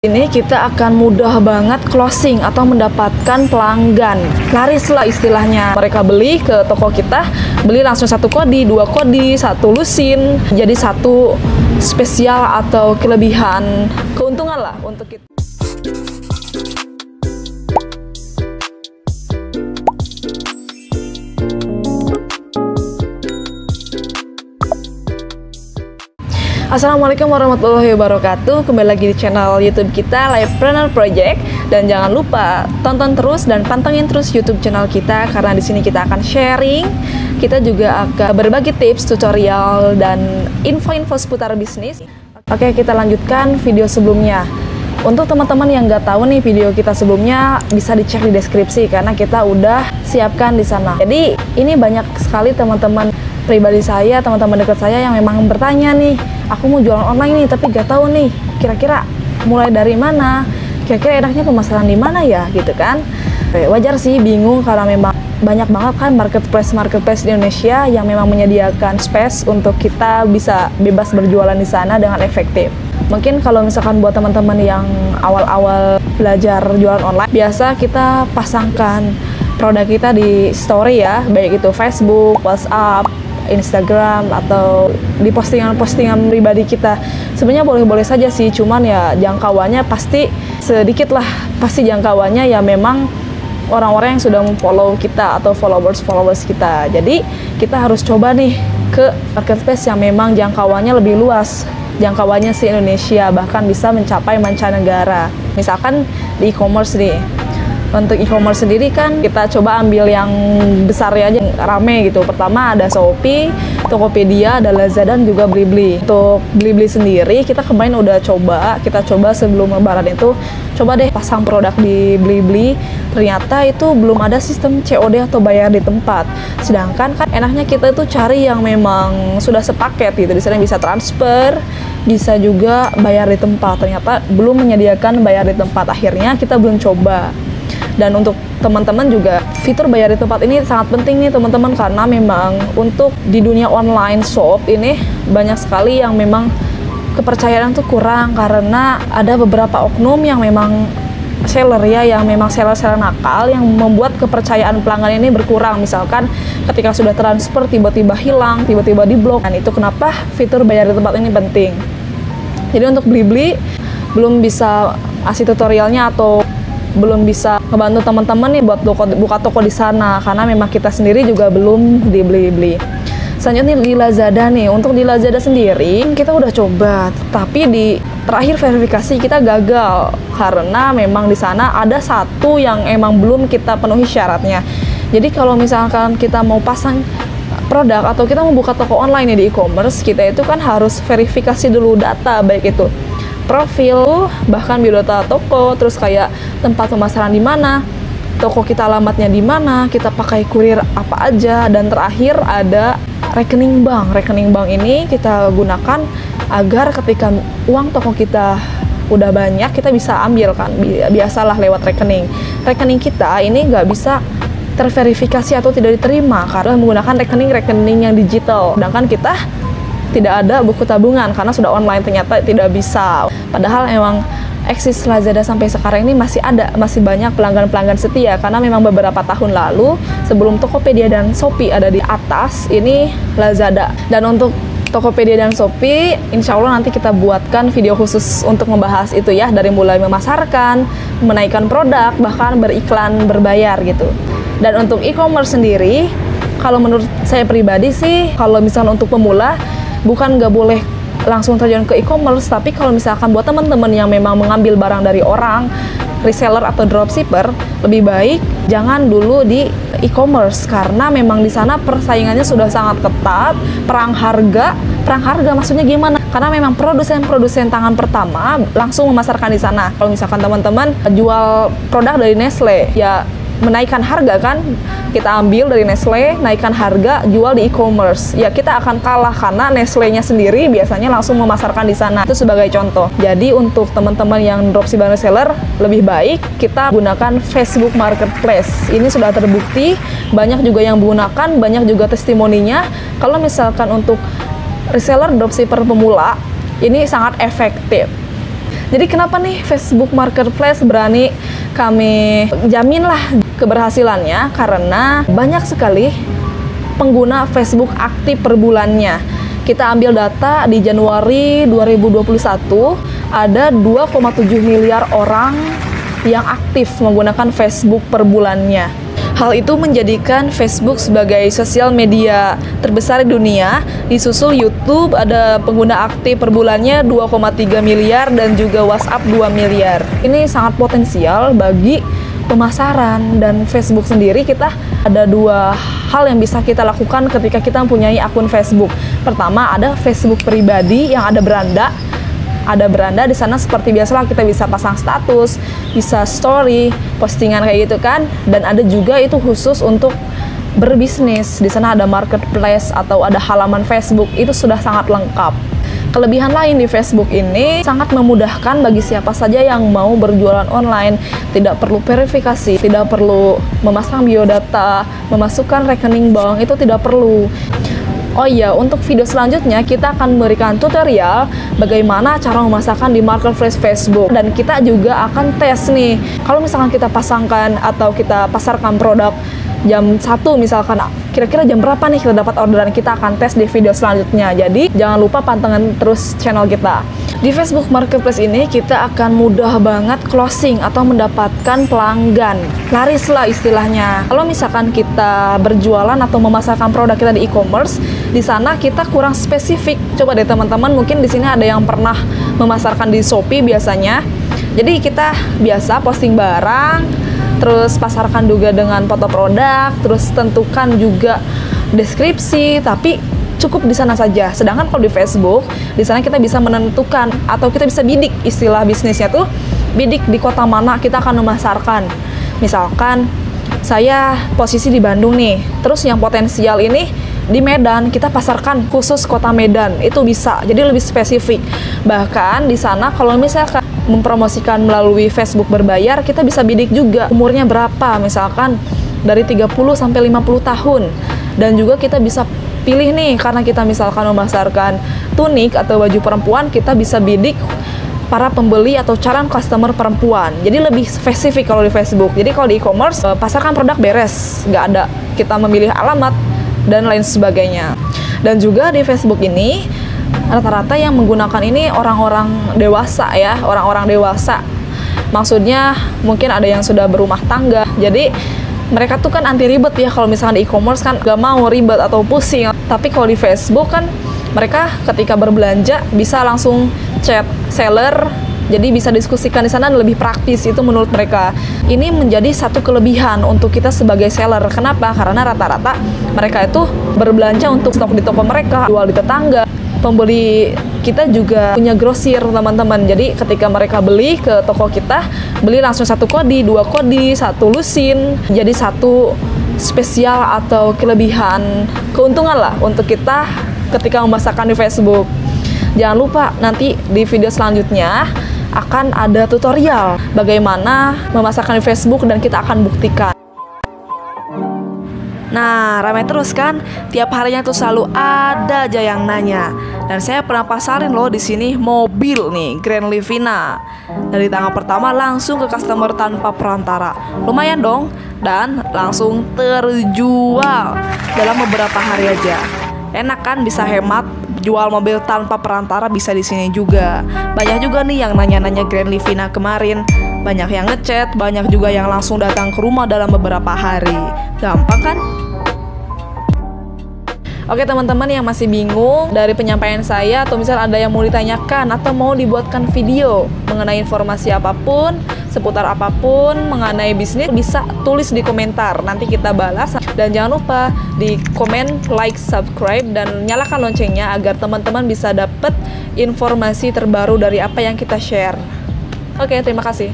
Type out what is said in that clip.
Ini kita akan mudah banget closing atau mendapatkan pelanggan. Laris lah istilahnya. Mereka beli ke toko kita, beli langsung satu kodi, dua kodi, satu lusin. Jadi satu spesial atau kelebihan keuntungan lah untuk kita. Assalamualaikum warahmatullahi wabarakatuh. Kembali lagi di channel YouTube kita, Livepreneur Project. Dan jangan lupa tonton terus dan pantengin terus YouTube channel kita, karena di sini kita akan sharing. Kita juga akan berbagi tips, tutorial, dan info-info seputar bisnis. Oke, kita lanjutkan video sebelumnya. Untuk teman-teman yang nggak tahu nih video kita sebelumnya, bisa dicek di deskripsi karena kita udah siapkan di sana. Jadi ini banyak sekali teman-teman pribadi saya, teman-teman dekat saya yang memang bertanya nih, aku mau jualan online nih tapi gak tahu nih kira-kira mulai dari mana, kira-kira enaknya pemasaran di mana ya gitu kan. Wajar sih bingung karena memang banyak banget kan marketplace di Indonesia yang memang menyediakan space untuk kita bisa bebas berjualan di sana dengan efektif. Mungkin kalau misalkan buat teman-teman yang awal-awal belajar jualan online, biasa kita pasangkan produk kita di story ya, baik itu Facebook, WhatsApp, Instagram, atau di postingan-postingan pribadi kita. Sebenarnya boleh-boleh saja sih, cuman ya jangkauannya pasti sedikit lah, pasti jangkauannya ya memang orang-orang yang sudah memfollow kita atau followers kita. Jadi kita harus coba nih ke marketplace yang memang jangkauannya lebih luas, jangkauannya se Indonesia, bahkan bisa mencapai mancanegara. Misalkan di e-commerce nih. Untuk e-commerce sendiri kan kita coba ambil yang besar ya aja, yang rame gitu. Pertama ada Shopee, Tokopedia, ada Lazada, dan juga Blibli. Untuk Blibli sendiri kita kemarin udah kita coba sebelum lebaran itu, coba deh pasang produk di Blibli. Ternyata itu belum ada sistem COD atau bayar di tempat. Sedangkan kan enaknya kita itu cari yang memang sudah sepaket gitu. Di sana bisa transfer, bisa juga bayar di tempat. Ternyata belum menyediakan bayar di tempat. Akhirnya kita belum coba. Dan untuk teman-teman juga, fitur bayar di tempat ini sangat penting nih teman-teman, karena memang untuk di dunia online shop ini banyak sekali yang memang kepercayaan tuh kurang, karena ada beberapa oknum yang memang seller ya, yang memang seller nakal yang membuat kepercayaan pelanggan ini berkurang. Misalkan ketika sudah transfer tiba-tiba hilang, tiba-tiba diblok. Dan itu kenapa fitur bayar di tempat ini penting. Jadi untuk Blibli belum bisa kasih tutorialnya atau belum bisa ngebantu teman-teman nih buat buka toko di sana, karena memang kita sendiri juga belum di Blibli. Selanjutnya di Lazada nih. Untuk di Lazada sendiri kita udah coba, tapi di terakhir verifikasi kita gagal karena memang di sana ada satu yang emang belum kita penuhi syaratnya. Jadi kalau misalkan kita mau pasang produk atau kita mau buka toko online nih di e-commerce, kita itu kan harus verifikasi dulu data, baik itu profil, bahkan biodata toko, terus kayak tempat pemasaran di mana, toko kita alamatnya di mana, kita pakai kurir apa aja, dan terakhir ada rekening bank. Rekening bank ini kita gunakan agar ketika uang toko kita udah banyak, kita bisa ambil kan, biasalah lewat rekening. Rekening kita ini nggak bisa terverifikasi atau tidak diterima karena menggunakan rekening yang digital, sedangkan kita tidak ada buku tabungan karena sudah online, ternyata tidak bisa. Padahal emang eksis Lazada sampai sekarang ini masih banyak pelanggan-pelanggan setia, karena memang beberapa tahun lalu sebelum Tokopedia dan Shopee ada di atas, ini Lazada. Dan untuk Tokopedia dan Shopee, insya Allah nanti kita buatkan video khusus untuk membahas itu ya, dari mulai memasarkan, menaikkan produk, bahkan beriklan berbayar gitu. Dan untuk e-commerce sendiri, kalau menurut saya pribadi sih, kalau misalnya untuk pemula, bukan nggak boleh langsung terjun ke e-commerce, tapi kalau misalkan buat teman-teman yang memang mengambil barang dari orang, reseller atau dropshipper, lebih baik jangan dulu di e-commerce, karena memang di sana persaingannya sudah sangat ketat. Perang harga maksudnya gimana? Karena memang produsen tangan pertama langsung memasarkan di sana. Kalau misalkan teman-teman jual produk dari Nestle, ya menaikkan harga kan, kita ambil dari Nestle, naikkan harga, jual di e-commerce, ya kita akan kalah karena Nestle-nya sendiri biasanya langsung memasarkan di sana. Itu sebagai contoh. Jadi untuk teman-teman yang dropship dan reseller, lebih baik kita gunakan Facebook Marketplace. Ini sudah terbukti, banyak juga yang menggunakan, banyak juga testimoninya. Kalau misalkan untuk reseller dropshipper pemula, ini sangat efektif. Jadi kenapa nih Facebook Marketplace berani kami jaminlah keberhasilannya? Karena banyak sekali pengguna Facebook aktif per bulannya. Kita ambil data di Januari 2021, ada 2,7 miliar orang yang aktif menggunakan Facebook per bulannya. Hal itu menjadikan Facebook sebagai sosial media terbesar di dunia, disusul YouTube ada pengguna aktif per bulannya 2,3 miliar dan juga WhatsApp 2 miliar. Ini sangat potensial bagi pemasaran, dan Facebook sendiri kita ada dua hal yang bisa kita lakukan ketika kita mempunyai akun Facebook. Pertama, ada Facebook pribadi yang ada beranda. Ada beranda di sana seperti biasalah, kita bisa pasang status, bisa story, postingan kayak gitu kan. Dan ada juga itu khusus untuk berbisnis. Di sana ada marketplace atau ada halaman Facebook, itu sudah sangat lengkap. Kelebihan lain di Facebook ini sangat memudahkan bagi siapa saja yang mau berjualan online. Tidak perlu verifikasi, tidak perlu memasang biodata, memasukkan rekening bank, itu tidak perlu. Oh iya, untuk video selanjutnya kita akan memberikan tutorial bagaimana cara memasarkan di marketplace Facebook, dan kita juga akan tes nih. Kalau misalkan kita pasangkan atau kita pasarkan produk jam 1 misalkan, kira-kira jam berapa nih kita dapat orderan, kita akan tes di video selanjutnya. Jadi jangan lupa pantengin terus channel kita. Di Facebook Marketplace ini kita akan mudah banget closing atau mendapatkan pelanggan. Laris lah istilahnya. Kalau misalkan kita berjualan atau memasarkan produk kita di e-commerce, di sana kita kurang spesifik. Coba deh teman-teman, mungkin di sini ada yang pernah memasarkan di Shopee biasanya. Jadi kita biasa posting barang, terus pasarkan juga dengan foto produk, terus tentukan juga deskripsi, tapi cukup di sana saja. Sedangkan kalau di Facebook, di sana kita bisa menentukan atau kita bisa bidik, istilah bisnisnya tuh bidik di kota mana kita akan memasarkan. Misalkan saya posisi di Bandung nih, terus yang potensial ini di Medan, kita pasarkan khusus kota Medan, itu bisa. Jadi lebih spesifik. Bahkan di sana kalau misalkan mempromosikan melalui Facebook berbayar, kita bisa bidik juga umurnya berapa, misalkan dari 30 sampai 50 tahun. Dan juga kita bisa pilih nih, karena kita misalkan memasarkan tunik atau baju perempuan, kita bisa bidik para pembeli atau calon customer perempuan. Jadi lebih spesifik kalau di Facebook. Jadi kalau di e-commerce, pasarkan produk beres, nggak ada kita memilih alamat dan lain sebagainya. Dan juga di Facebook ini rata-rata yang menggunakan ini orang-orang dewasa ya, orang-orang dewasa. Maksudnya mungkin ada yang sudah berumah tangga. Jadi mereka tuh kan anti ribet ya, kalau misalkan di e-commerce kan gak mau ribet atau pusing. Tapi kalau di Facebook kan mereka ketika berbelanja bisa langsung chat seller, jadi bisa diskusikan di sana lebih praktis, itu menurut mereka. Ini menjadi satu kelebihan untuk kita sebagai seller. Kenapa? Karena rata-rata mereka itu berbelanja untuk stok di toko mereka, jual di tetangga. Pembeli kita juga punya grosir teman-teman, jadi ketika mereka beli ke toko kita, beli langsung 1 kodi, 2 kodi, 1 lusin, jadi satu spesial atau kelebihan, keuntungan lah untuk kita ketika memasarkan di Facebook. Jangan lupa nanti di video selanjutnya akan ada tutorial bagaimana memasarkan di Facebook, dan kita akan buktikan. Nah, ramai terus kan? Tiap harinya tuh selalu ada aja yang nanya. Dan saya pernah pasarin loh di sini mobil nih, Grand Livina. Dari tanggal pertama langsung ke customer tanpa perantara. Lumayan dong, dan langsung terjual dalam beberapa hari aja. Enak kan, bisa hemat, jual mobil tanpa perantara bisa di sini juga. Banyak juga nih yang nanya-nanya Grand Livina kemarin. Banyak yang ngechat, banyak juga yang langsung datang ke rumah dalam beberapa hari. Gampang kan? Oke teman-teman yang masih bingung dari penyampaian saya, atau misal ada yang mau ditanyakan atau mau dibuatkan video mengenai informasi apapun, seputar apapun mengenai bisnis, bisa tulis di komentar, nanti kita balas. Dan jangan lupa di komen, like, subscribe, dan nyalakan loncengnya agar teman-teman bisa dapat informasi terbaru dari apa yang kita share. Oke, terima kasih.